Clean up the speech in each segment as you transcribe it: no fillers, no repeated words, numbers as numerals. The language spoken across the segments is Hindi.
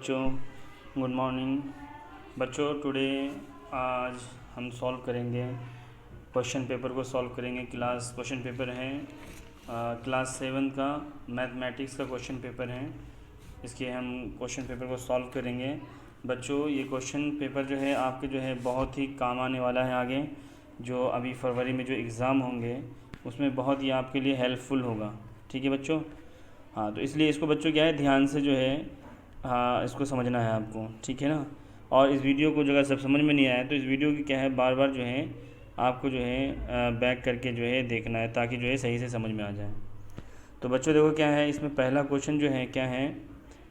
बच्चों गुड मॉर्निंग। बच्चों टुडे आज हम सॉल्व करेंगे क्वेश्चन पेपर को सॉल्व करेंगे। क्वेश्चन पेपर है क्लास 7 का मैथमेटिक्स का क्वेश्चन पेपर है। इसके हम क्वेश्चन पेपर को सॉल्व करेंगे। बच्चों ये क्वेश्चन पेपर जो है आपके जो है बहुत ही काम आने वाला है। आगे जो अभी फरवरी में जो एग्ज़ाम होंगे उसमें बहुत ही आपके लिए हेल्पफुल होगा। ठीक है बच्चों। हाँ तो इसलिए इसको बच्चों क्या है ध्यान से जो है हाँ इसको समझना है आपको, ठीक है ना। और इस वीडियो को जो अगर सब समझ में नहीं आया तो इस वीडियो की क्या है बार बार जो है आपको जो है बैक करके जो है देखना है ताकि जो है सही से समझ में आ जाए। तो बच्चों देखो क्या है इसमें पहला क्वेश्चन जो है क्या है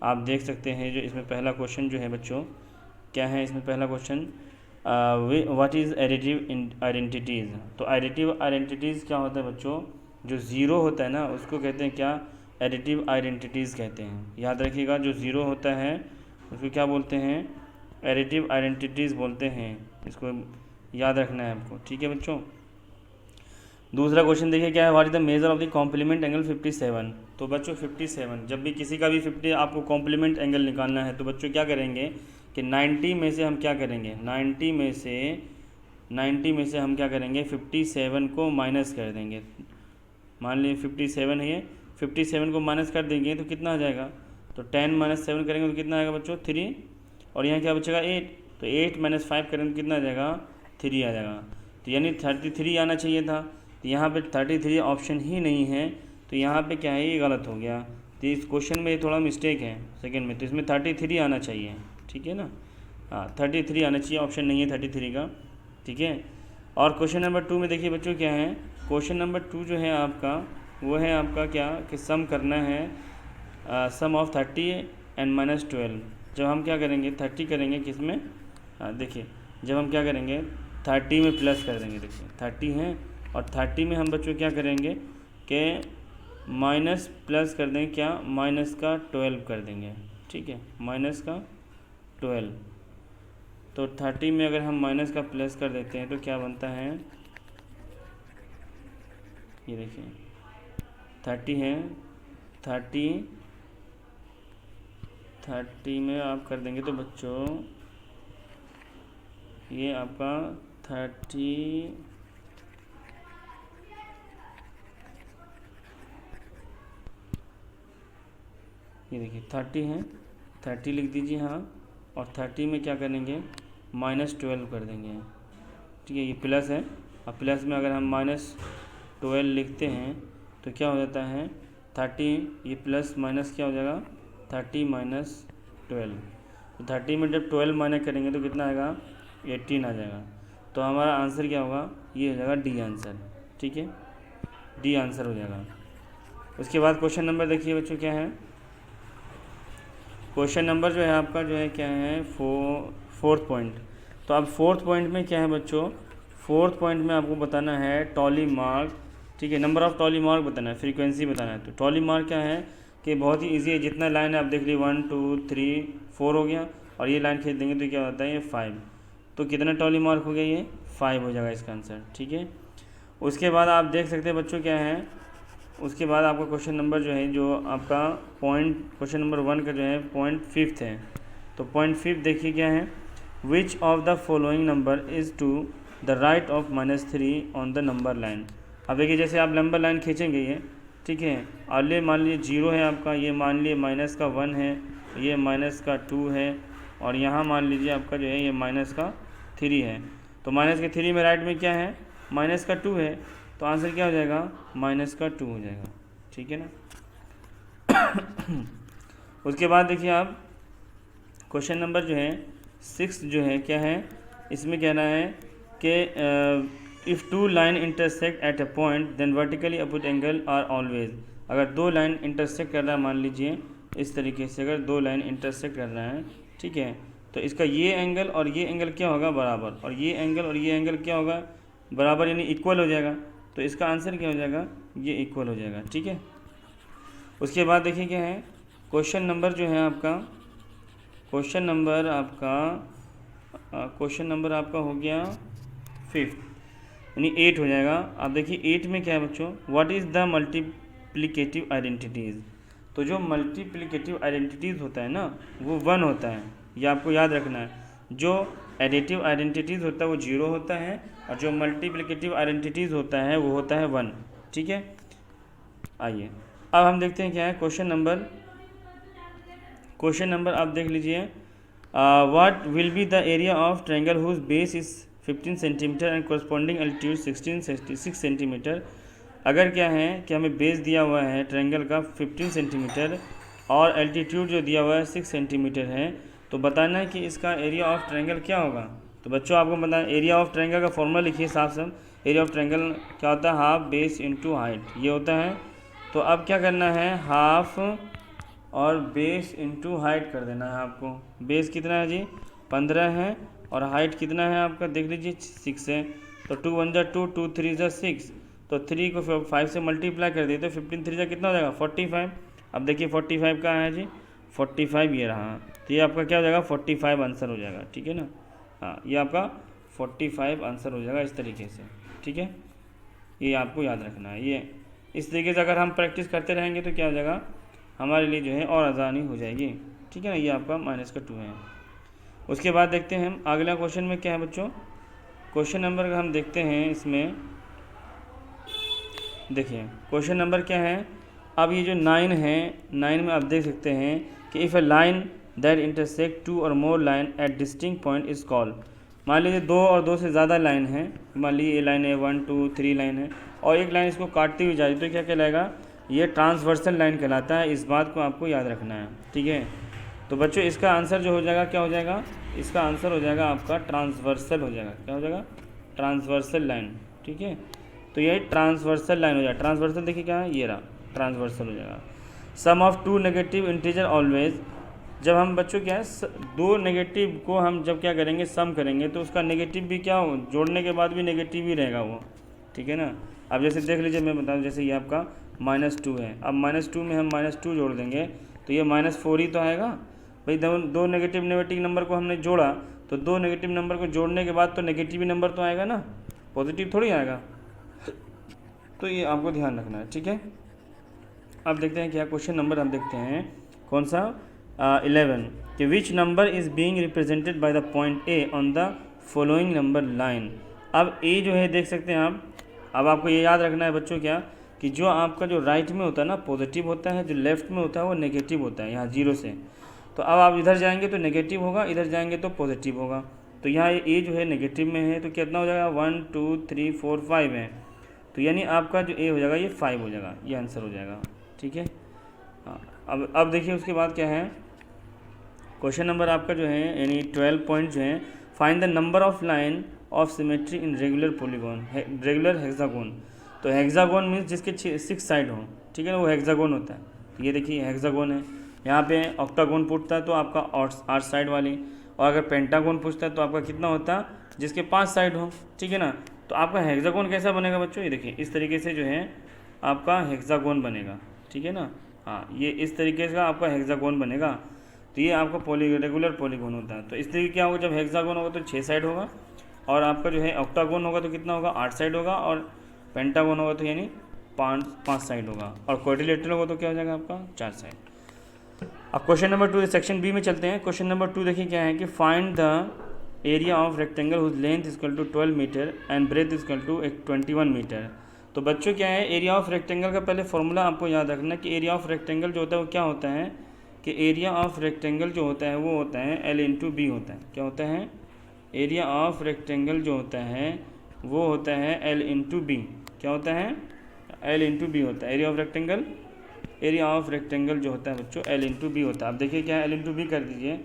आप देख सकते हैं। जो इसमें पहला क्वेश्चन जो है बच्चों क्या है, इसमें पहला question what is additive identities. तो एडिटिव आइडेंटिटीज़ क्या होता है बच्चों, जो ज़ीरो होता है ना उसको कहते हैं क्या, एडिटिव आइडेंटिटीज़ कहते हैं। याद रखिएगा जो ज़ीरो होता है उसको क्या बोलते हैं, एडिटिव आइडेंटिटीज़ बोलते हैं। इसको याद रखना है आपको, ठीक है बच्चों। दूसरा क्वेश्चन देखिए क्या है, what is the measure of the complement angle 57। तो बच्चों 57 जब भी किसी का भी 50 आपको कॉम्प्लीमेंट एंगल निकालना है तो बच्चों क्या करेंगे कि 90 में से हम क्या करेंगे, 90 में से हम क्या करेंगे 57 को माइनस कर देंगे। मान लीजिए 57 है ये, 57 को माइनस कर देंगे तो कितना आ जाएगा, तो 10 - 7 करेंगे तो कितना आएगा बच्चों 3। और यहाँ क्या बचेगा 8, तो 8 - 5 करेंगे तो कितना आ जाएगा 3 आ जाएगा। तो यानी 33 आना चाहिए था, तो यहाँ पे 33 ऑप्शन ही नहीं है। तो यहाँ पे क्या है ये गलत हो गया। तो इस क्वेश्चन में थोड़ा मिस्टेक है सेकंड में, तो इसमें 33 आना चाहिए, ठीक है ना। हाँ 33 आना चाहिए, ऑप्शन नहीं है 33 का, ठीक है। और क्वेश्चन नंबर 2 में देखिए बच्चों क्या है, क्वेश्चन नंबर 2 जो है आपका वो है आपका क्या कि सम करना है सम ऑफ 30 एंड -12। जब हम क्या करेंगे 30 करेंगे किस में, देखिए जब हम क्या करेंगे 30 में प्लस कर देंगे। देखिए 30 है और 30 में हम बच्चों क्या करेंगे कि माइनस प्लस कर देंगे, क्या माइनस का 12 कर देंगे, ठीक है माइनस का 12। तो 30 में अगर हम माइनस का प्लस कर देते हैं तो क्या बनता है, ये देखिए 30 है, 30 में आप कर देंगे तो बच्चों ये आपका 30 ये देखिए 30 है, 30 लिख दीजिए हाँ। और 30 में क्या करेंगे -12 कर देंगे, ठीक है। ये प्लस है, अब प्लस में अगर हम -12 लिखते हैं तो क्या हो जाता है 30, ये प्लस माइनस क्या हो जाएगा 30 - 12। तो 30 में जब 12 माइनस करेंगे तो कितना आएगा 18 आ जाएगा। तो हमारा आंसर क्या होगा, ये हो जाएगा डी आंसर, ठीक है डी आंसर हो जाएगा। उसके बाद क्वेश्चन नंबर देखिए बच्चों क्या है, क्वेश्चन नंबर जो है आपका जो है क्या है 4th पॉइंट। तो अब 4th पॉइंट में क्या है बच्चों, 4th पॉइंट में आपको बताना है टॉली मार्क, ठीक है नंबर ऑफ टॉली मार्क बताना है, फ्रीक्वेंसी बताना है। तो टॉली मार्क क्या है कि बहुत ही इजी है, जितना लाइन आप देख लीजिए 1 2 3 4 हो गया और ये लाइन खींच देंगे तो क्या होता है ये 5। तो कितना टॉली मार्क हो गया, ये 5 हो जाएगा इसका आंसर, ठीक है। उसके बाद आप देख सकते हैं बच्चों क्या है, उसके बाद आपका क्वेश्चन नंबर जो है जो आपका पॉइंट क्वेश्चन नंबर 1 का जो है पॉइंट 5 है। तो पॉइंट 5 देखिए क्या है, which of the following number is to the right of -3 on the number line. अब देखिए जैसे आप नंबर लाइन खींचेंगे ये, ठीक है, और ये मान लीजिए 0 है आपका, ये मान लीजिए -1 है, ये -2 है और यहाँ मान लीजिए आपका जो है ये -3 है। तो -3 में राइट में क्या है -2 है, तो आंसर क्या हो जाएगा -2 हो जाएगा, ठीक है ना। उसके बाद देखिए आप क्वेश्चन नंबर जो है 6 जो है क्या है, इसमें कहना है कि if 2 line intersect at a point then vertically opposite angle are always. अगर 2 लाइन इंटरसेक्ट कर रहा है, मान लीजिए इस तरीके से अगर 2 लाइन इंटरसेक्ट कर रहा है, ठीक है, तो इसका ये एंगल और ये एंगल क्या होगा बराबर, और ये एंगल और ये एंगल क्या होगा बराबर, यानी इक्वल हो जाएगा। तो इसका आंसर क्या हो जाएगा, ये इक्वल हो जाएगा, ठीक है। उसके बाद देखिए क्या है, क्वेश्चन नंबर जो है आपका क्वेश्चन नंबर आपका हो गया 5th, यानी 8 हो जाएगा। आप देखिए 8 में क्या है बच्चों, what is the multiplicative identities. तो जो मल्टीप्लिकेटिव आइडेंटिटीज़ होता है ना वो 1 होता है, ये आपको याद रखना है। जो एडिटिव आइडेंटिटीज़ होता है वो 0 होता है और जो मल्टीप्लिकेटिव आइडेंटिटीज़ होता है वो होता है 1। ठीक है, आइए अब हम देखते हैं क्या है क्वेश्चन नंबर आप देख लीजिए। What will be the area of triangle whose base is 15 centimetre and corresponding altitude 1666 centimetre. अगर क्या है कि हमें बेस दिया हुआ है ट्रायंगल का 15 सेंटीमीटर और एल्टीट्यूड जो दिया हुआ है 6 सेंटीमीटर है, तो बताना है कि इसका एरिया ऑफ ट्रायंगल क्या होगा। तो बच्चों आपको बताना एरिया ऑफ ट्रायंगल का फॉर्मूला लिखिए साफ साफ। एरिया ऑफ ट्रायंगल क्या होता है, हाफ बेस इंटू हाइट, ये होता है। तो अब क्या करना है, हाफ और बेस इंटू हाइट कर देना है आपको। बेस कितना है जी 15 है और हाइट कितना है आपका देख लीजिए 6 है। तो 2 1 जा 2, 2 3 जा 6, तो 3 को 5 से मल्टीप्लाई कर दिए तो 15 3 जा कितना हो जाएगा 45। अब देखिए 45 कहाँ है जी 45 ये रहा, तो ये आपका क्या हो जाएगा 45 आंसर हो जाएगा। ठीक है ना, हाँ ये आपका 45 आंसर हो जाएगा इस तरीके से। ठीक है, ये आपको याद रखना है। ये इस तरीके से अगर हम प्रैक्टिस करते रहेंगे तो क्या हो जाएगा हमारे लिए जो है और आसानी हो जाएगी। ठीक है ना, ये आपका -2 है। उसके बाद देखते हैं हम अगला क्वेश्चन में क्या है बच्चों। क्वेश्चन नंबर का हम देखते हैं, इसमें देखिए क्वेश्चन नंबर क्या है। अब ये जो 9 है, 9 में आप देख सकते हैं कि if a line that intersect 2 और more line at distinct point is called. मान लीजिए 2 और 2 से ज़्यादा लाइन है, मान लीजिए ये लाइन है 1 2 3 लाइन है और एक लाइन इसको काटती हुई जा रही, तो क्या कहलाएगा, ये ट्रांसवर्सल लाइन कहलाता है। इस बात को आपको याद रखना है। ठीक है, तो बच्चों इसका आंसर जो हो जाएगा क्या हो जाएगा, इसका आंसर हो जाएगा आपका ट्रांसवर्सल हो जाएगा। क्या हो जाएगा, ट्रांसवर्सल लाइन। ठीक है, तो ये ट्रांसवर्सल लाइन हो जाएगा। ट्रांसवर्सल देखिए क्या है, ये रहा ट्रांसवर्सल हो जाएगा। सम ऑफ 2 नेगेटिव इंटीजर ऑलवेज, जब हम बच्चों क्या है 2 नेगेटिव को हम जब क्या करेंगे सम करेंगे तो उसका नेगेटिव भी क्या हो, जोड़ने के बाद भी नेगेटिव ही रहेगा वो। ठीक है ना, अब जैसे देख लीजिए मैं बताऊँ, जैसे ये आपका -2 है, अब -2 में हम -2 जोड़ देंगे तो ये -4 ही तो आएगा भाई। दो नेगेटिव नंबर को हमने जोड़ा तो 2 नेगेटिव नंबर को जोड़ने के बाद तो नेगेटिव ही नंबर तो आएगा ना, पॉजिटिव थोड़ी आएगा। तो ये आपको ध्यान रखना है। ठीक है, अब देखते हैं क्या क्वेश्चन नंबर हम देखते हैं कौन सा 11 कि which number is being represented by the point A on the following number line. अब ए जो है देख सकते हैं आप, अब आपको ये याद रखना है बच्चों क्या कि जो आपका जो राइट में होता है ना पॉजिटिव होता है, जो लेफ्ट में होता है वो नेगेटिव होता है यहाँ 0 से। तो अब आप इधर जाएंगे तो नेगेटिव होगा, इधर जाएंगे तो पॉजिटिव होगा। तो यहाँ ए जो है नेगेटिव में है तो कितना हो जाएगा 1 2 3 4 5 है, तो यानी आपका जो ए हो जाएगा ये 5 हो जाएगा, ये आंसर हो जाएगा। ठीक है, हाँ अब देखिए उसके बाद क्या है क्वेश्चन नंबर आपका जो है यानी 12 पॉइंट जो है, find the number of line of symmetry in regular polygon, regular hexagon. तो हेक्सागोन मीन्स जिसके 6 साइड हो, ठीक है ना, वो हेक्सागोन होता है। ये देखिए हेक्सागोन है, यहाँ पे ऑक्टागोन पूछता है तो आपका 8 साइड वाली, और अगर पेंटागोन पूछता है तो आपका कितना होता है जिसके 5 साइड हो। ठीक है ना, तो आपका हेक्सागोन कैसा बनेगा बच्चों, ये देखिए इस तरीके से जो है आपका हेक्सागोन बनेगा। ठीक है ना, हाँ ये इस तरीके से आपका हेक्सागोन बनेगा। तो ये आपका रेगुलर पॉलीगोन होता है। तो इस तरीके क्या होगा, जब हेक्सागोन होगा तो 6 साइड होगा, और आपका जो है ऑक्टागोन होगा तो कितना होगा 8 साइड होगा, और पेंटागोन होगा तो यानी 5 साइड होगा, और क्वाड्रिलेटरल होगा तो क्या हो जाएगा आपका 4 साइड। अब क्वेश्चन नंबर 2 सेक्शन बी में चलते हैं। क्वेश्चन नंबर 2 देखिए क्या है कि find the area of rectangle whose length equal to 12 metre and breadth equal to 21 metre. तो बच्चों क्या है एरिया ऑफ रेक्टेंगल का पहले फॉर्मूला आपको याद रखना कि एरिया ऑफ रेक्टेंगल जो होता है वो क्या होता है कि एरिया ऑफ रेक्टेंगल जो होता है वो होता है L इंटू बी होता है। क्या होता है, एरिया ऑफ रेक्टेंगल जो होता है वो होता है L इंटू बी। क्या होता है, L इंटू बी होता है area of rectangle. Area of rectangle जो होता है बच्चों L इंटू बी होता है। अब देखिए क्या है L इंटू बी कर दीजिए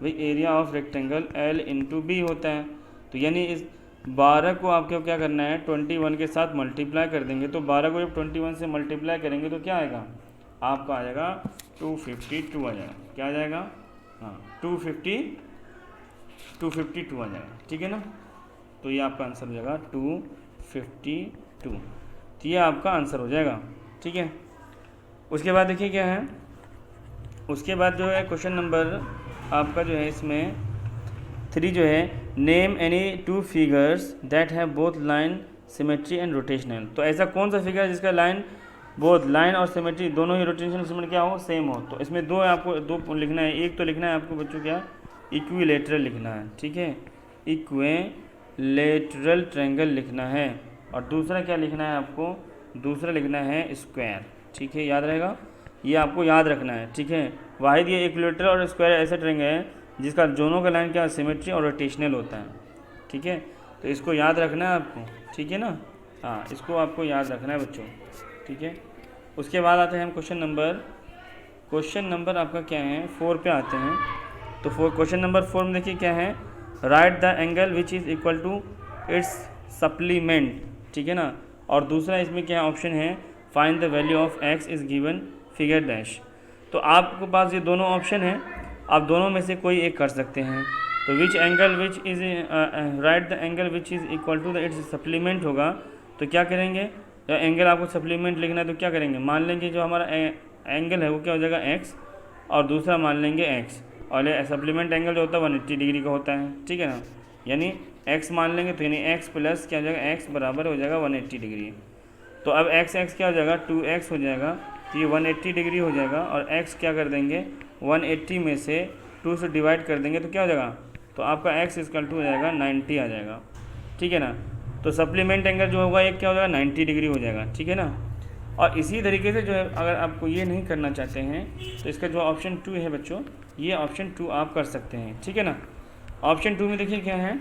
भाई, area of rectangle L into B होता है। तो यानी इस 12 को आपको क्या करना है 21 के साथ मल्टीप्लाई कर देंगे, तो 12 को जब 21 से मल्टीप्लाई करेंगे तो क्या आएगा आपका आ जाएगा 252 आ जाएगा। क्या आ जाएगा, हाँ 252 आ जाएगा। ठीक है ना, तो ये आपका आंसर हो जाएगा 252, तो ये आपका आंसर हो जाएगा। ठीक है, उसके बाद देखिए क्या है, उसके बाद जो है क्वेश्चन नंबर आपका जो है इसमें 3 जो है name any 2 figures that have both line symmetry and rotational. तो ऐसा कौन सा फिगर है जिसका लाइन बोथ लाइन और सिमेट्री दोनों ही रोटेशनल सिमेट्री क्या हो, सेम हो। तो इसमें दो आपको दो लिखना है, एक तो लिखना है आपको बच्चों क्या, इक्विलेटरल लिखना है, ठीक है, इक्विलेटरल ट्रायंगल लिखना है। और दूसरा क्या लिखना है आपको, दूसरा लिखना है स्क्वायर, ठीक है, याद रहेगा, ये आपको याद रखना है, ठीक है। वाहिद ये इक्विलेटरल और स्क्वायर ऐसा ट्रायंगल है जिसका दोनों का लाइन क्या सिमेट्री और रोटेशनल होता है, ठीक है। तो इसको याद रखना है आपको, ठीक है ना, हाँ इसको आपको याद रखना है बच्चों, ठीक है। उसके बाद आते हैं हम क्वेश्चन नंबर आपका क्या है 4 पे आते हैं। तो क्वेश्चन नंबर 4 में देखिए क्या है, write the angle which is equal to its supplement, ठीक है ना। और दूसरा इसमें क्या ऑप्शन है, find the value of x is given figure dash. तो आपके पास ये दोनों ऑप्शन हैं, आप दोनों में से कोई एक कर सकते हैं। तो which angle which is write the angle which is equal to the its supplement होगा, तो क्या करेंगे, तो एंगल आपको सप्लीमेंट लिखना है तो क्या करेंगे, मान लेंगे जो हमारा एंगल है वो क्या हो जाएगा एक्स, और दूसरा मान लेंगे एक्स, और सप्लीमेंट एंगल जो होता है 180 डिग्री का होता है, ठीक है ना। यानी एक्स मान लेंगे तो यानी एक्स प्लस क्या हो जाएगा, एक्स बराबर हो जाएगा 180 डिग्री। तो अब एक्स क्या हो जाएगा 2x हो जाएगा, तो ये 180 डिग्री हो जाएगा। और x क्या कर देंगे 180 में से 2 से डिवाइड कर देंगे तो क्या हो जाएगा, तो आपका x इक्वल टू हो जाएगा 90 आ जाएगा, ठीक है ना। तो सप्लीमेंट एंगल जो होगा एक क्या हो जाएगा 90 डिग्री हो जाएगा, ठीक है ना। और इसी तरीके से जो है अगर आपको ये नहीं करना चाहते हैं तो इसका जो ऑप्शन 2 है बच्चों, ये ऑप्शन 2 आप कर सकते हैं, ठीक है ना। ऑप्शन 2 में देखिए क्या है,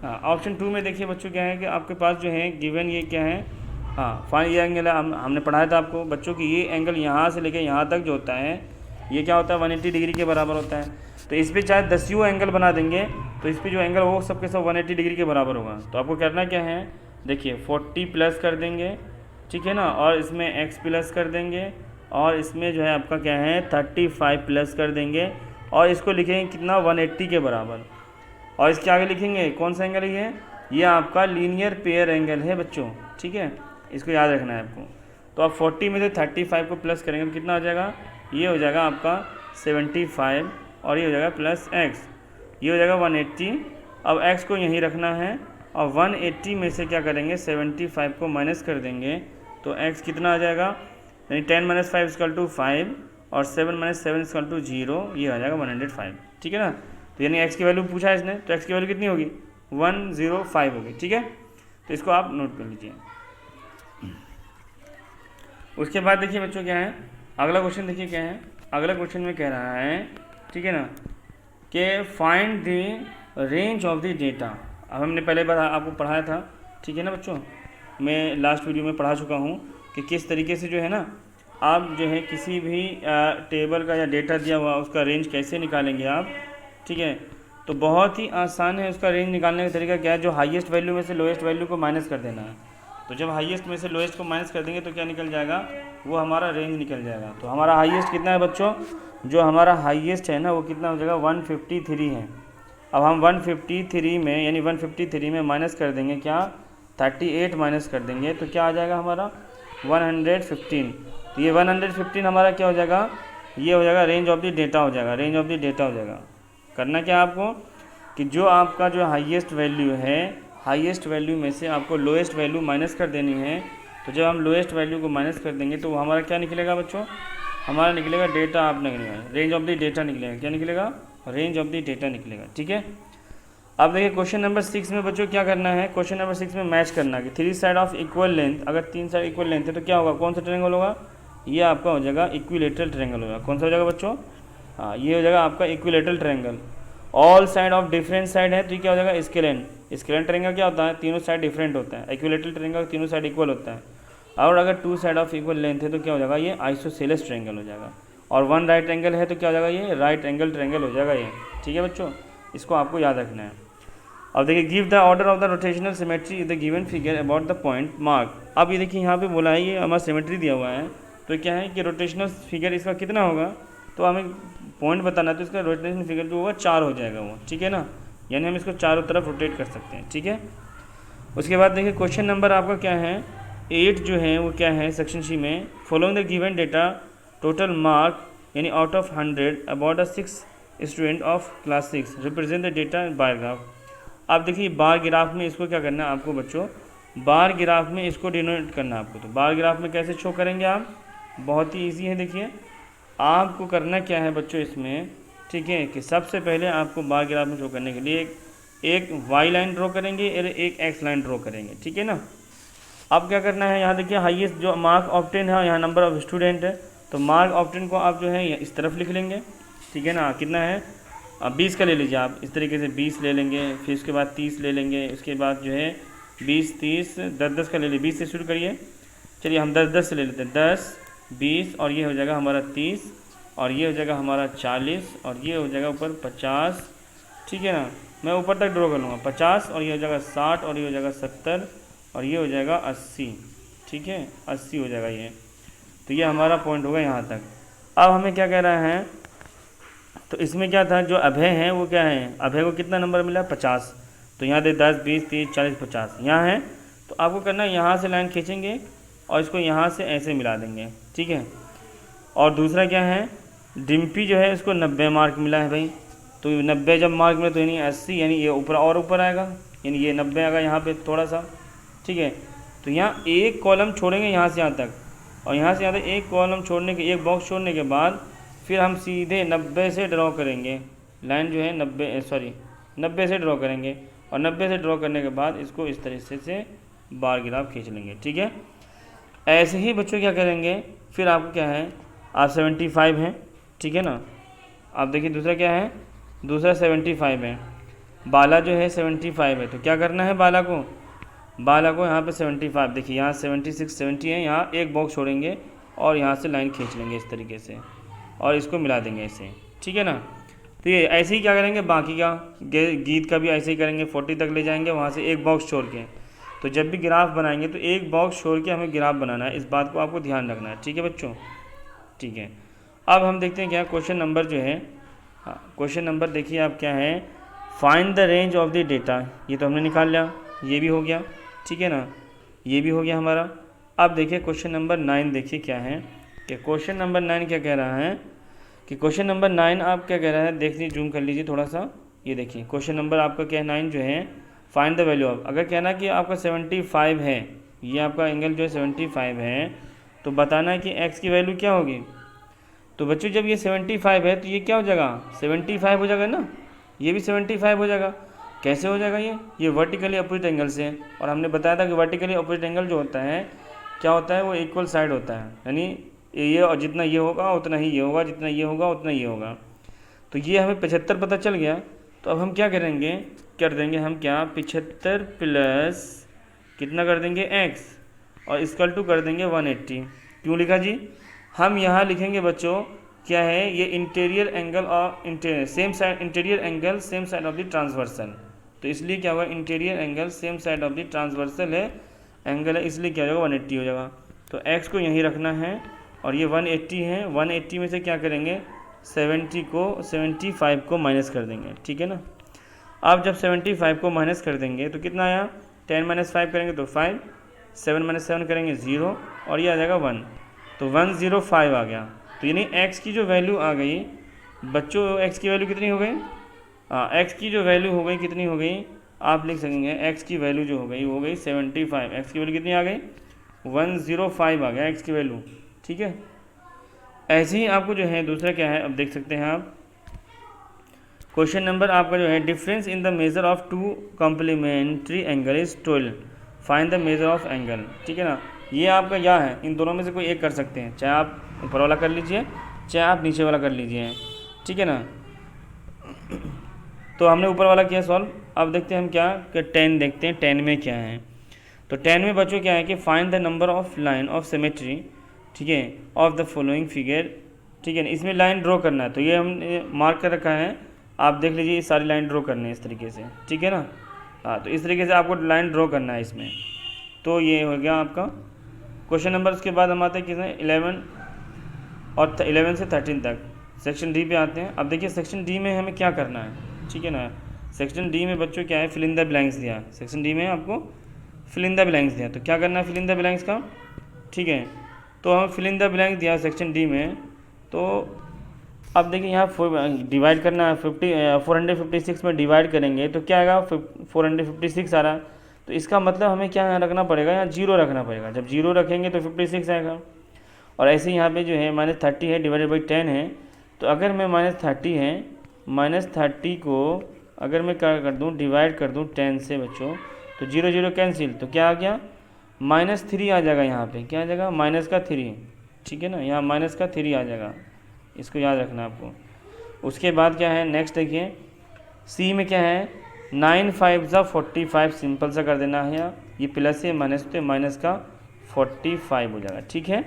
हाँ ऑप्शन 2 में देखिए बच्चों क्या है कि आपके पास जो है गिवन ये क्या है, हाँ फाइन ये एंगल है, हमने पढ़ाया था आपको बच्चों की, ये एंगल यहाँ से लेके यहाँ तक जो होता है ये क्या होता है 180 डिग्री के बराबर होता है। तो इस पर चाहे 10 एंगल बना देंगे तो इस पर जो एंगल वो सब के सब 180 डिग्री के बराबर होगा। तो आपको करना क्या है, देखिए 40 प्लस कर देंगे, ठीक है ना, और इसमें x प्लस कर देंगे, और इसमें जो है आपका क्या है 35 प्लस कर देंगे, और इसको लिखेंगे कितना 180 के बराबर। और इसके आगे लिखेंगे कौन सा एंगल है ये आपका लीनियर पेयर एंगल है बच्चों, ठीक है, इसको याद रखना है आपको। तो आप 40 में से 35 को प्लस करेंगे तो कितना हो जाएगा, ये हो जाएगा आपका 75, और ये हो जाएगा प्लस x, ये हो जाएगा 180। अब x को यहीं रखना है, और 180 में से क्या करेंगे 75 को माइनस कर देंगे, तो x कितना आ जाएगा, यानी 10 - 5 इक्वल टू 5, और 7 - 7 इक्वल टू 0, ये आ जाएगा 105, ठीक है ना। तो यानी x की वैल्यू पूछा है इसने, तो x की वैल्यू कितनी होगी 105 होगी, ठीक है। तो इसको आप नोट कर लीजिए। उसके बाद देखिए बच्चों क्या है, अगला क्वेश्चन देखिए क्या है, अगला क्वेश्चन में कह रहा है, ठीक है ना, कि find the range of the data. अब हमने पहले बार आपको पढ़ाया था, ठीक है ना बच्चों, मैं लास्ट वीडियो में पढ़ा चुका हूँ कि किस तरीके से जो है ना आप जो है किसी भी टेबल का या डेटा दिया हुआ उसका रेंज कैसे निकालेंगे आप, ठीक है। तो बहुत ही आसान है उसका रेंज निकालने का तरीका क्या है, जो हाईएस्ट वैल्यू में से लोएस्ट वैल्यू को माइनस कर देना है। तो जब हाईएस्ट में से लोएस्ट को माइनस कर देंगे तो क्या निकल जाएगा, वो हमारा रेंज निकल जाएगा। तो हमारा हाईएस्ट कितना है बच्चों, जो हमारा हाईएस्ट है ना वो कितना हो जाएगा 153 है। अब हम 153 में यानी 153 में माइनस कर देंगे क्या 38 माइनस कर देंगे तो क्या आ जाएगा हमारा 115। तो ये 115 हमारा क्या हो जाएगा, ये हो जाएगा रेंज ऑफ द डेटा हो जाएगा, रेंज ऑफ द डेटा हो जाएगा। करना क्या आपको कि जो आपका जो हाईएस्ट वैल्यू है, हाईएस्ट वैल्यू में से आपको लोएस्ट वैल्यू माइनस कर देनी है। तो जब हम लोएस्ट वैल्यू को माइनस कर देंगे तो हमारा क्या निकलेगा बच्चों, हमारा निकलेगा डेटा, आप निकलेगा रेंज ऑफ द डेटा निकलेगा, क्या निकलेगा रेंज ऑफ द डेटा निकलेगा, ठीक है। अब देखिए क्वेश्चन नंबर 6 में बच्चों क्या करना है, क्वेश्चन नंबर 6 में मैच करना है कि 3 साइड ऑफ इक्वल लेंथ, अगर 3 साइड इक्वल लेंथ है तो क्या होगा, कौन सा ट्रायंगल होगा, ये आपका हो जाएगा इक्विलेटरल ट्रायंगल होगा। कौन सा हो जाएगा बच्चों, हाँ ये हो जाएगा आपका equilateral triangle. All side of different side है तो ये क्या हो जाएगा स्केलेन। स्केलेन ट्रायंगल क्या होता है, तीनों साइड डिफरेंट होता है, इक्विलेटरल ट्रायंगल तीनों साइड इक्वल होता है। और अगर 2 साइड ऑफ इक्वल लेंथ है तो क्या हो जाएगा, ये आइसोसेलेस ट्रायंगल हो जाएगा। और 1 राइट एंगल है तो क्या हो जाएगा, ये राइट एंगल ट्रायंगल हो जाएगा ये, ठीक है बच्चों, इसको आपको याद रखना है। अब देखिए give the order of the rotational symmetry the given figure about the point mark. अब ये देखिए यहाँ पे बोला है ये हमारा सिमेट्री दिया हुआ है, तो क्या है कि रोटेशनल फिगर इसका कितना होगा, तो हमें पॉइंट बताना है, तो इसका रोटेशनल फिगर जो होगा 4 हो जाएगा वो, ठीक है ना, यानी हम इसको चारों तरफ रोटेट कर सकते हैं, ठीक है। उसके बाद देखिए क्वेश्चन नंबर आपका क्या है 8 जो है वो क्या है सेक्शन सी में, following the given data total mark यानी out of 100 about the 6 student of class 6 represent the data bar graph. आप देखिए बार ग्राफ में इसको क्या करना है आपको बच्चों बार ग्राफ में इसको डिनोट करना है आपको। तो बार ग्राफ में कैसे शो करेंगे आप, बहुत ही ईजी है। देखिए आपको करना क्या है बच्चों इसमें, ठीक है, कि सबसे पहले आपको बार ग्राफ में शो करने के लिए एक वाई लाइन ड्रॉ करेंगे और एक एक्स लाइन ड्रॉ करेंगे, ठीक है ना। अब क्या करना है, यहाँ देखिए हाईएस्ट जो मार्क ऑब्टेन है, यहाँ नंबर ऑफ स्टूडेंट है, तो मार्क ऑब्टेन को आप जो है इस तरफ लिख लेंगे, ठीक है ना। कितना है, अब 20 का ले लीजिए आप, इस तरीके से 20 ले लेंगे, फिर उसके बाद 30 ले लेंगे, उसके बाद जो है 20 30 10 का ले लीजिए, 20 से शुरू करिए। चलिए हम 10 से ले लेते हैं, 10 20 और ये हो जाएगा हमारा 30 और ये हो जाएगा हमारा 40 और ये हो जाएगा ऊपर 50, ठीक है ना। मैं ऊपर तक ड्रॉ कर लूँगा 50 और ये हो जाएगा 60 और ये हो जाएगा 70 और ये हो जाएगा 80, ठीक है 80 हो जाएगा ये। तो ये हमारा पॉइंट होगा यहाँ तक। अब हमें क्या कह रहा है, तो इसमें क्या था, जो अभय है वो क्या है, अभय को कितना नंबर मिला 50, तो यहाँ दे 10 20 30 40 50 यहाँ है। तो आपको करना है यहाँ से लाइन खींचेंगे और इसको यहाँ से ऐसे मिला देंगे, ठीक है। और दूसरा क्या है, डिम्पी जो है इसको 90 मार्क मिला है भाई, तो 90 जब मार्क मिला तो यानी 80, यानी ये ऊपर और ऊपर आएगा, यानी ये 90 आएगा यहाँ पे थोड़ा सा, ठीक है। तो यहाँ एक कॉलम छोड़ेंगे यहाँ से यहाँ तक, और यहाँ से यहाँ तक एक कॉलम छोड़ने के, एक बॉक्स छोड़ने के बाद फिर हम सीधे 90 से ड्रॉ करेंगे लाइन जो है 90 से ड्रॉ करेंगे, और 90 से ड्रॉ करने के बाद इसको इस तरीके से बार ग्राफ खींच लेंगे, ठीक है। ऐसे ही बच्चों क्या करेंगे, फिर आपको क्या है, आप 75 हैं, ठीक है ना। आप देखिए दूसरा क्या है, दूसरा 75 है, बाला जो है 75 है, तो क्या करना है, बाला को यहाँ पे 75, देखिए यहाँ 76 70 है, यहाँ एक बॉक्स छोड़ेंगे और यहाँ से लाइन खींच लेंगे इस तरीके से और इसको मिला देंगे ऐसे, ठीक है ना। तो ये ऐसे ही क्या करेंगे, बाकी का गीत का भी ऐसे ही करेंगे, 40 तक ले जाएंगे, वहाँ से एक बॉक्स छोड़ के। तो जब भी ग्राफ बनाएंगे तो एक बॉक्स छोड़ के हमें ग्राफ बनाना है, इस बात को आपको ध्यान रखना है, ठीक है बच्चों, ठीक है। अब हम देखते हैं क्या क्वेश्चन नंबर जो है, हाँ क्वेश्चन नंबर देखिए आप क्या है, find the range of the data, ये तो हमने निकाल लिया, ये भी हो गया, ठीक है ना, ये भी हो गया हमारा। अब देखिए क्वेश्चन नंबर 9 देखिए क्या है, कि क्वेश्चन नंबर 9 क्या कह रहा है, कि क्वेश्चन नंबर 9 आप क्या कह रहा है, देख लीजिए जूम कर लीजिए थोड़ा सा, ये देखिए क्वेश्चन नंबर आपका क्या है 9 जो है, फाइंड द वैल्यू ऑफ, अगर कहना कि आपका 75 है, ये आपका एंगल जो है 75 है, तो बताना है कि एक्स की वैल्यू क्या होगी। तो बच्चों जब ये 75 है तो ये क्या हो जाएगा, 75 हो जाएगा ना, ये भी 75 हो जाएगा। कैसे हो जाएगा, ये वर्टिकली अपोजिट एंगल से, और हमने बताया था कि वर्टिकली अपोजिट एंगल जो होता है क्या होता है, वो इक्वल साइड होता है, यानी ये और जितना ये होगा उतना ही ये होगा, जितना ये होगा उतना ये होगा। तो ये हमें 75 पता चल गया। तो अब हम क्या करेंगे, कर देंगे हम क्या, 75 प्लस कितना कर देंगे x, और इक्वल टू कर देंगे 180। क्यों लिखा जी, हम यहाँ लिखेंगे बच्चों क्या है, ये इंटीरियर एंगल और same side, interior angle same side of the transversal, तो इसलिए क्या होगा, interior angle same side of the transversal है एंगल है, इसलिए क्या हो जाएगा 180 हो जाएगा। तो x को यहीं रखना है, और ये 180 है, 180 में से क्या करेंगे, 75 को माइनस कर देंगे, ठीक है ना। अब जब 75 को माइनस कर देंगे तो कितना आया, 10 - 5 करेंगे तो 5, 7 - 7 करेंगे 0, और ये आ जाएगा 1, तो 105 आ गया। तो यानी x की जो वैल्यू आ गई बच्चों, x की वैल्यू कितनी हो गई, x की जो वैल्यू हो गई कितनी हो गई, आप लिख सकेंगे x की वैल्यू जो हो गई 75, x की वैल्यू कितनी आ गई, 105 आ गया x की वैल्यू, ठीक है। ऐसे ही आपको जो है दूसरा क्या है, अब देख सकते हैं आप, क्वेश्चन नंबर आपका जो है, difference in the measure of two complementary angle is 12, find the measure of angle, ठीक है ना। ये आपका क्या है, इन दोनों में से कोई एक कर सकते हैं, चाहे आप ऊपर वाला कर लीजिए चाहे आप नीचे वाला कर लीजिए, ठीक है ना। तो हमने ऊपर वाला किया सॉल्व। अब देखते हैं हम क्या, कि 10 देखते हैं 10 में क्या है। तो 10 में बच्चों क्या है कि find the number of line of symmetry, ठीक है, ऑफ द फॉलोइंग फिगर, ठीक है ना। इसमें लाइन ड्रॉ करना है, तो ये हमने मार्क कर रखा है, आप देख लीजिए ये सारी लाइन ड्रॉ करनी है इस तरीके से, ठीक है ना। हाँ, तो इस तरीके से आपको लाइन ड्रॉ करना है इसमें। तो ये हो गया आपका क्वेश्चन नंबर। उसके बाद हम आते हैं किसने, 11 और 11 से 13 तक सेक्शन डी पे आते हैं। अब देखिए सेक्शन डी में हमें क्या करना है, ठीक है ना। सेक्शन डी में बच्चों क्या है, फिल इन द ब्लैंक्स दिया, सेक्शन डी में आपको फिल इन द ब्लैंक्स दिया। तो क्या करना है फिल इन द ब्लैंक्स का, ठीक है। तो हम फिल इन द ब्लैंक्स दिया सेक्शन डी में। तो अब देखिए यहाँ डिवाइड करना है, 456 में डिवाइड करेंगे तो क्या आएगा, 456 आ रहा है। तो इसका मतलब हमें क्या यहाँ रखना पड़ेगा, यहाँ 0 रखना पड़ेगा। जब 0 रखेंगे तो 56 आएगा। और ऐसे यहाँ पे जो है -30 है डिवाइडेड बाई 10 है, तो अगर मैं -30 है, -30 को अगर मैं क्या कर दूँ, डिवाइड कर दूँ 10 से बच्चों, तो 0 0 कैंसिल, तो क्या आ गया -3 आ जाएगा। यहाँ पे क्या आ जाएगा, -3, ठीक है ना, यहाँ -3 आ जाएगा, इसको याद रखना आपको। उसके बाद क्या है नेक्स्ट देखिए, सी में क्या है 9 5 45, सिंपल सा कर देना है, ये प्लस है माइनस, तो माइनस का 45 हो जाएगा, ठीक है।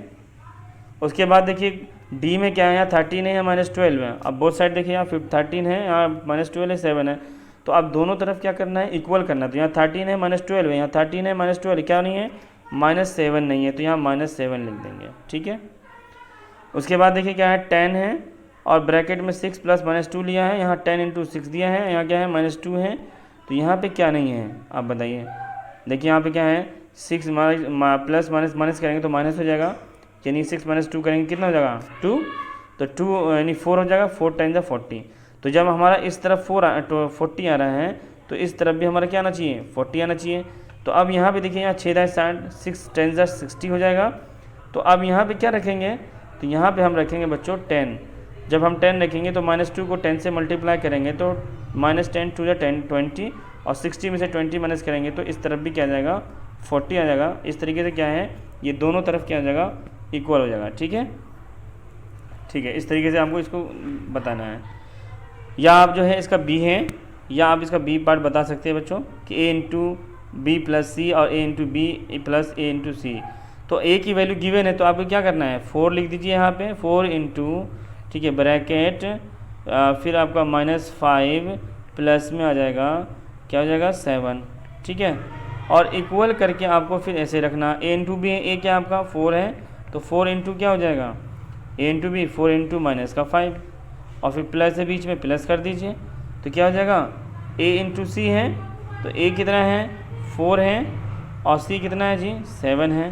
उसके बाद देखिए डी में क्या है, यहाँ 13 है, यहाँ -12 है। अब बोथ साइड देखिए, यहाँ 13 है, यहाँ -12 है, 7 है, तो अब दोनों तरफ क्या करना है, इक्वल करना है। तो यहाँ 13 है -12 है, यहाँ 13 है -12, क्या नहीं है -7 नहीं है, तो यहाँ -7 लिख देंगे, ठीक है। उसके बाद देखिए क्या है 10 है और ब्रैकेट में 6 + -2 लिया है, यहाँ 10 × 6 दिया है, यहाँ क्या है -2 है, तो यहाँ पे क्या नहीं है आप बताइए। देखिए यहाँ पे क्या है 6 प्लस माइनस करेंगे तो माइनस हो जाएगा, यानी 6 - 2 करेंगे कितना हो जाएगा 2, तो 2 यानी 4 हो जाएगा, 4 × 40। तो जब हमारा इस तरफ 40 आ रहा है, तो इस तरफ भी हमारा क्या आना चाहिए 40 आना चाहिए। तो अब यहाँ पे देखिए यहाँ 6 × 60, 6 × 60 हो जाएगा। तो अब यहाँ पे क्या रखेंगे, तो यहाँ पे हम रखेंगे बच्चों 10। जब हम 10 रखेंगे तो -2 को 10 से मल्टीप्लाई करेंगे तो -10 2 10 20, और 60 में से 20 माइनस करेंगे तो इस तरफ भी क्या आ जाएगा 40 आ जाएगा। इस तरीके से क्या है, ये दोनों तरफ क्या आ जाएगा इक्वल हो जाएगा, ठीक है, ठीक है। इस तरीके से आपको इसको बताना है। या आप जो है इसका बी है, या आप इसका बी पार्ट बता सकते हैं बच्चों कि a × b + c और a × b + a × c। तो a की वैल्यू गिवन है, तो आपको क्या करना है 4 लिख दीजिए यहाँ पे, 4 × ठीक है ब्रैकेट, फिर आपका -5 प्लस में आ जाएगा क्या हो जाएगा 7, ठीक है। और इक्वल करके आपको फिर ऐसे रखना, a × b है, a क्या आपका 4 है, तो 4 × क्या हो जाएगा a × b, 4 × -5, और फिर प्लस है बीच में, प्लस कर दीजिए, तो क्या हो जाएगा a × c है, तो a कितना है 4 है और c कितना है जी 7 है,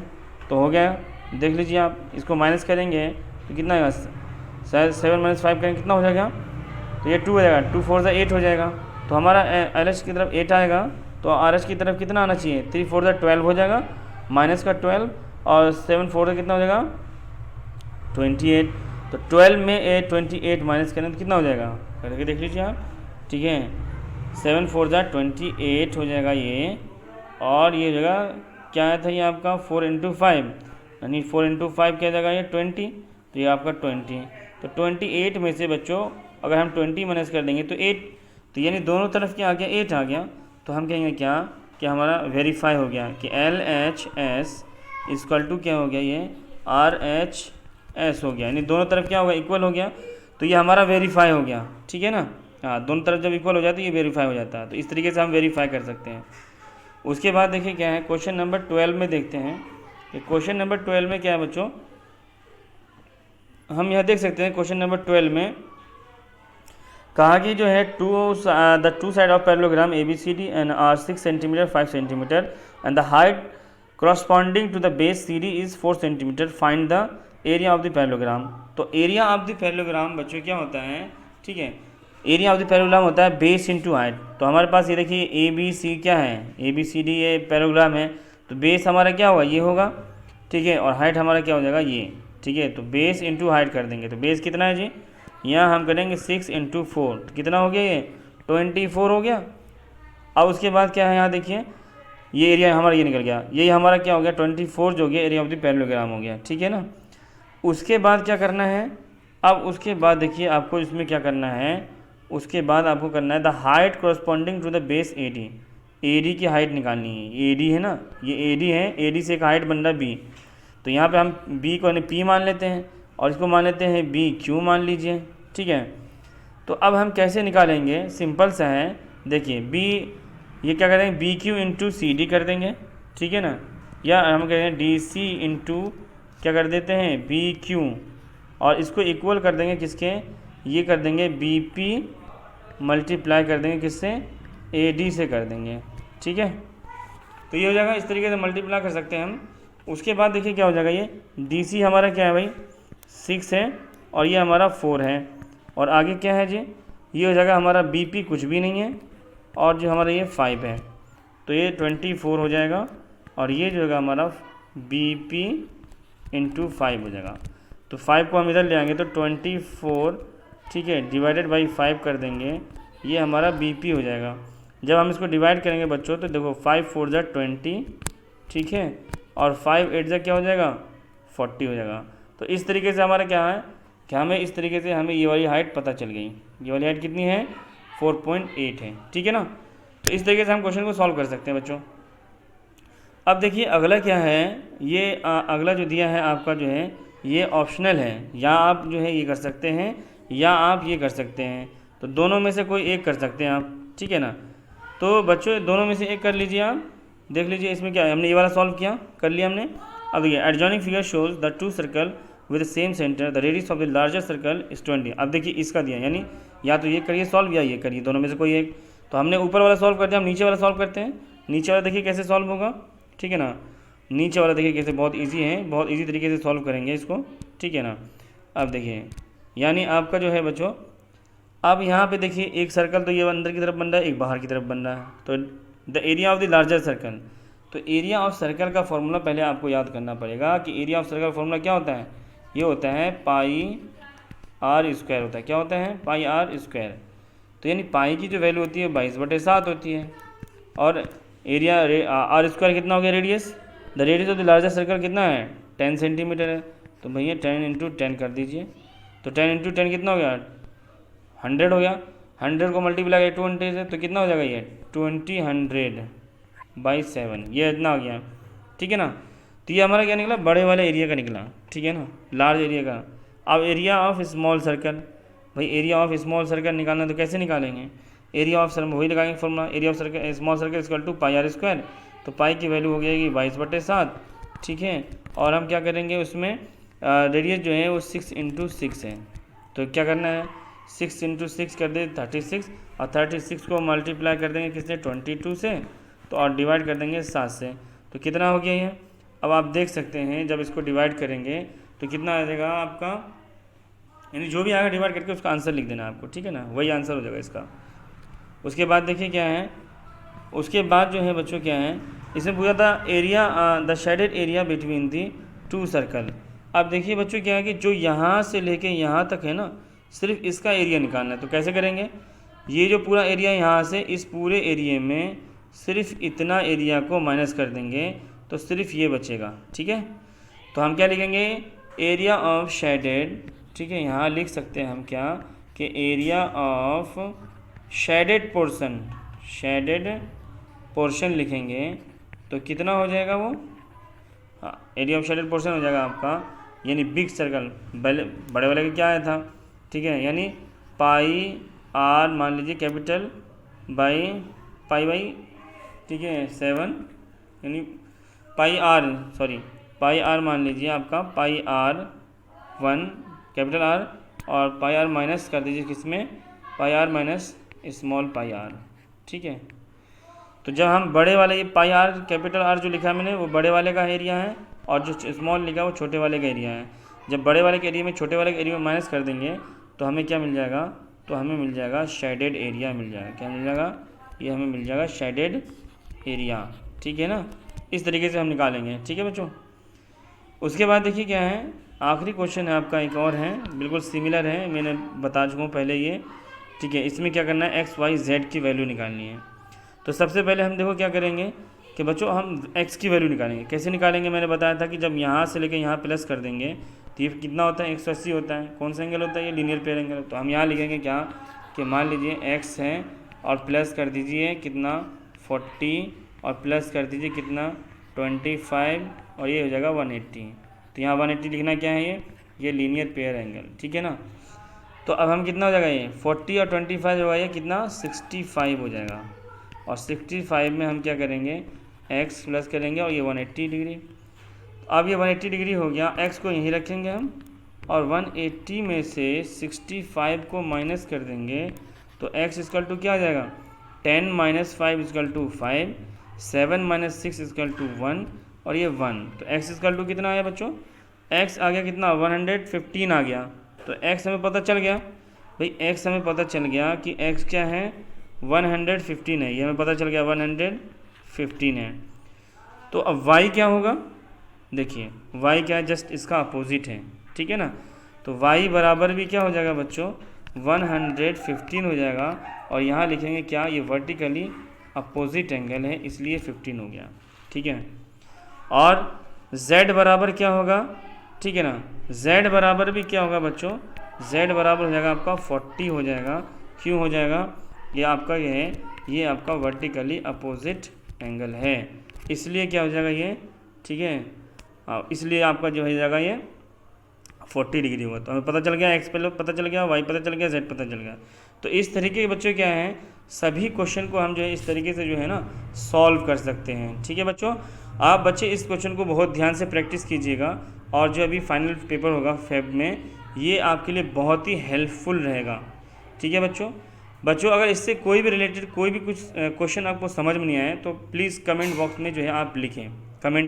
तो हो गया। देख लीजिए आप, इसको माइनस करेंगे तो कितना आएगा 7 - 5 करेंगे कितना हो जाएगा, तो ये 2 हो जाएगा, 2 4 8 हो जाएगा। तो हमारा LH की तरफ 8 आएगा, तो RH की तरफ कितना आना चाहिए 3 4 12 हो जाएगा, -12, और 7 4 कितना हो जाएगा 28। तो 12 में 28 माइनस करें तो कितना हो जाएगा, करके देख लीजिए आप, ठीक है। 7 4 28 हो जाएगा ये, और ये जगह क्या आया था ये आपका 4 × 5, यानी 4 × 5 क्या जाएगा ये 20, तो ये आपका 20। तो 28 में से बच्चों अगर हम 20 माइनस कर देंगे तो 8, तो यानी दोनों तरफ क्या आ गया 8 आ गया। तो हम कहेंगे क्या कि हमारा वेरीफाई हो गया कि LHS = क्या हो गया ये RHS हो गया, यानी दोनों तरफ क्या हो गया इक्वल हो गया, तो ये हमारा वेरीफाई हो गया, ठीक है ना। हाँ, दोनों तरफ जब इक्वल हो जाती है ये वेरीफाई हो जाता है, तो इस तरीके से हम वेरीफाई कर सकते हैं। उसके बाद देखिए क्या है क्वेश्चन नंबर 12 में देखते हैं कि क्वेश्चन नंबर 12 में क्या है बच्चों, हम यहाँ देख सकते हैं क्वेश्चन नंबर 12 में कहा कि जो है the two side of parallelogram ABCD and are 6 cm 5 cm and the height corresponding to the base CD is 4 cm, find the area of the parallelogram। तो एरिया ऑफ द पैरेललोग्राम बच्चों क्या होता है, ठीक है, एरिया ऑफ द पैरेललोग्राम होता है बेस इंटू हाइट। तो हमारे पास ये देखिए ABC क्या है, ABCD ये पैरेललोग्राम है, तो बेस हमारा क्या होगा ये होगा, ठीक है, और हाइट हमारा क्या हो जाएगा ये, ठीक है। तो बेस इंटू हाइट कर देंगे, तो बेस कितना है जी, यहाँ हम करेंगे 6 × 4, तो कितना हो गया ये 24 हो गया। अब उसके बाद क्या है यहाँ देखिए ये एरिया हमारा ये निकल गया, यही हमारा क्या हो गया 24 जो हो गया एरिया ऑफ द पैरेललोग्राम हो गया, ठीक है ना। उसके बाद क्या करना है, अब उसके बाद देखिए आपको इसमें क्या करना है, उसके बाद आपको करना है the height corresponding to the base AD की हाइट निकालनी है। AD है ना, ये AD है, AD से एक हाइट बन रहा है B, तो यहाँ पे हम B को P मान लेते हैं और इसको मान लेते हैं BQ मान लीजिए, ठीक है। तो अब हम कैसे निकालेंगे, सिंपल सा है, देखिए B ये क्या करेंगे BQ × CD कर देंगे, ठीक है ना, या हम कहें DC × क्या कर देते हैं BQ, और इसको इक्वल कर देंगे किसके, ये कर देंगे BP मल्टीप्लाई कर देंगे किससे AD से कर देंगे, ठीक है। तो ये हो जाएगा, इस तरीके से मल्टीप्लाई कर सकते हैं हम। उसके बाद देखिए क्या हो जाएगा, ये DC हमारा क्या है भाई 6 है और ये हमारा 4 है, और आगे क्या है जी, ये हो जाएगा हमारा BP कुछ भी नहीं है, और जो हमारा ये 5 है, तो ये 24 हो जाएगा, और ये जो है हमारा BP इंटू 5 हो जाएगा। तो 5 को हम इधर ले आएंगे तो 24, ठीक है, डिवाइडेड बाई 5 कर देंगे, ये हमारा BP हो जाएगा। जब हम इसको डिवाइड करेंगे बच्चों तो देखो 5 4 जा 20, ठीक है, और 5 8 जा क्या हो जाएगा 40 हो जाएगा। तो इस तरीके से हमारा क्या है कि हमें इस तरीके से हमें ये वाली हाइट पता चल गई। ये वाली हाइट कितनी है 4.8 है, ठीक है ना। तो इस तरीके से हम क्वेश्चन को सॉल्व कर सकते हैं बच्चों। अब देखिए अगला क्या है, ये अगला जो दिया है आपका जो है ये ऑप्शनल है, या आप जो है ये कर सकते हैं या आप ये कर सकते हैं, तो दोनों में से कोई एक कर सकते हैं आप, ठीक है ना। तो बच्चों दोनों में से एक कर लीजिए आप, देख लीजिए इसमें क्या है। हमने ये वाला सॉल्व किया, कर लिया हमने। अब देखिए adjoining figure shows the two circle with same centre, the radius of the larger circle is 20। अब देखिए इसका दिया, यानी या तो ये करिए सॉल्व या ये करिए, दोनों में से कोई एक। तो हमने ऊपर वाला सॉल्व कर दिया, हम नीचे वाला सॉल्व करते हैं। नीचे वाला देखिए कैसे सॉल्व होगा, ठीक है ना। नीचे वाला देखिए कैसे, बहुत ईजी है, बहुत ईजी तरीके से सॉल्व करेंगे इसको, ठीक है ना। अब देखिए यानी आपका जो है बच्चों, अब यहाँ पे देखिए एक सर्कल तो ये अंदर की तरफ बन रहा है, एक बाहर की तरफ बन रहा है। तो the area of the larger circle, तो एरिया ऑफ सर्कल का फॉर्मूला पहले आपको याद करना पड़ेगा कि एरिया ऑफ सर्कल फॉर्मूला क्या होता है, ये होता है पाई आर स्क्वायर होता है। क्या होता है पाई आर स्क्वायर। तो यानी पाई की जो वैल्यू होती है 22/7 होती है, और एरिया आर स्क्वायर कितना हो गया radius, the radius of the larger circle कितना है 10 सेंटीमीटर है। तो भैया 10 इंटू 10 कर दीजिए, तो 10 इंटू 10 कितना हो गया 100 हो गया। 100 को मल्टीप्लाई 20 से तो कितना हो जाएगा ये 20/7, ये इतना हो गया, ठीक है ना। तो ये हमारा क्या निकला, बड़े वाले एरिया का निकला, ठीक है ना, लार्ज एरिया का। अब एरिया ऑफ स्मॉल सर्कल, भाई एरिया ऑफ स्मॉल सर्कल निकालना तो कैसे निकालेंगे, एरिया ऑफ सर्कल वही लगाएंगे formula, area of circle small circle equal to pi r square. तो पाई की वैल्यू हो जाएगी 22/7, ठीक है। और हम क्या करेंगे उसमें रेडियस जो है वो 6 इंटू 6 है। तो क्या करना है 6 इंटू 6 कर दे 36, और 36 को मल्टीप्लाई कर देंगे किससे 22 से, तो और डिवाइड कर देंगे 7 से। तो कितना हो गया ये, अब आप देख सकते हैं जब इसको डिवाइड करेंगे तो कितना आ जाएगा आपका, यानी जो भी आएगा डिवाइड करके उसका आंसर लिख देना आपको, ठीक है ना, वही आंसर हो जाएगा इसका। उसके बाद देखिए क्या है, उसके बाद जो है बच्चों क्या है, इसमें पूछा था area the shaded area between the two circle. अब देखिए बच्चों क्या है कि जो यहाँ से लेके यहाँ तक है ना, सिर्फ इसका एरिया निकालना है। तो कैसे करेंगे, ये जो पूरा एरिया यहाँ से इस पूरे एरिया में सिर्फ इतना एरिया को माइनस कर देंगे तो सिर्फ ये बचेगा, ठीक है। तो हम क्या लिखेंगे एरिया ऑफ शेडेड, ठीक है, यहाँ लिख सकते हैं हम क्या कि area of shaded portion, shaded portion लिखेंगे तो कितना हो जाएगा वो, हाँ एरिया ऑफ शेडेड पोर्शन हो जाएगा आपका, यानी बिग सर्कल बड़े वाले का क्या आया था, ठीक है, यानी पाई आर मान लीजिए कैपिटल बाई पाई, ठीक है 7, यानी पाई आर मान लीजिए आपका पाई आर 1 कैपिटल आर, और पाई आर माइनस कर दीजिए किसमें pi r minus small pi r, ठीक है। तो जब हम बड़े वाले ये पाई आर कैपिटल आर जो लिखा है मैंने वो बड़े वाले का एरिया है, और जो स्मॉल लिखा है वो छोटे वाले का एरिया है। जब बड़े वाले के एरिया में छोटे वाले के एरिया में माइनस कर देंगे तो हमें क्या मिल जाएगा, तो हमें मिल जाएगा शेडेड एरिया मिल जाएगा। क्या मिल जाएगा, ये हमें मिल जाएगा शेडेड एरिया, ठीक है ना। इस तरीके से हम निकालेंगे, ठीक है बच्चों। उसके बाद देखिए क्या है, आखिरी क्वेश्चन है आपका, एक और है बिल्कुल सिमिलर है, मैंने बता चुका हूँ पहले ये, ठीक है। इसमें क्या करना है एक्स वाई जेड की वैल्यू निकालनी है। तो सबसे पहले हम देखो क्या करेंगे कि बच्चों हम एक्स की वैल्यू निकालेंगे। कैसे निकालेंगे, मैंने बताया था कि जब यहाँ से लेकर यहाँ प्लस कर देंगे तो ये कितना होता है 180 होता है। कौन सा एंगल होता है, ये लीनियर पेयर एंगल। तो हम यहाँ लिखेंगे क्या कि मान लीजिए एक्स है और प्लस कर दीजिए कितना 40, और प्लस कर दीजिए कितना 25, और ये हो जाएगा 180। तो यहाँ 180 लिखना क्या है, ये लीनियर पेयर एंगल, ठीक है ना। तो अब हम कितना हो जाएगा, ये 40 और 25 होगा, ये कितना 65 हो जाएगा। और 65 में हम क्या करेंगे x प्लस करेंगे, और ये 180 डिग्री। अब ये 180 डिग्री हो गया, x को यहीं रखेंगे हम, और 180 में से 65 को माइनस कर देंगे तो x इक्वल टू क्या आ जाएगा 10 - 5 इक्वल टू 5, 7 - 6 इक्वल टू 1, और ये 1। तो x इक्वल टू कितना आया बच्चों, x आ गया कितना 115 आ गया। तो x हमें पता चल गया भाई, x हमें पता चल गया कि x क्या है 115 है, ये हमें पता चल गया 15 है। तो अब y क्या होगा, देखिए y क्या है, जस्ट इसका अपोजिट है, ठीक है ना। तो y बराबर भी क्या हो जाएगा बच्चों, 115 हो जाएगा। और यहाँ लिखेंगे क्या, ये वर्टिकली अपोजिट एंगल है इसलिए 15 हो गया, ठीक है। और z बराबर क्या होगा, ठीक है ना, z बराबर भी क्या होगा बच्चों, z बराबर हो जाएगा आपका 40 हो जाएगा। क्यों हो जाएगा, ये आपका ये है, ये आपका वर्टिकली अपोजिट एंगल है इसलिए क्या हो जाएगा ये, ठीक है। इसलिए आपका जो हो जाएगा ये 40 डिग्री हुआ। तो हमें पता चल गया x पता चल गया, y पता चल गया, z पता चल गया। तो इस तरीके के बच्चों क्या है, सभी क्वेश्चन को हम जो है इस तरीके से जो है ना सॉल्व कर सकते हैं, ठीक है बच्चों। आप बच्चे इस क्वेश्चन को बहुत ध्यान से प्रैक्टिस कीजिएगा और जो अभी फाइनल पेपर होगा फेब में, ये आपके लिए बहुत ही हेल्पफुल रहेगा, ठीक है बच्चों। अगर इससे कोई भी रिलेटेड कोई भी कुछ क्वेश्चन आपको समझ में नहीं आए तो प्लीज़ कमेंट बॉक्स में जो है आप लिखें, कमेंट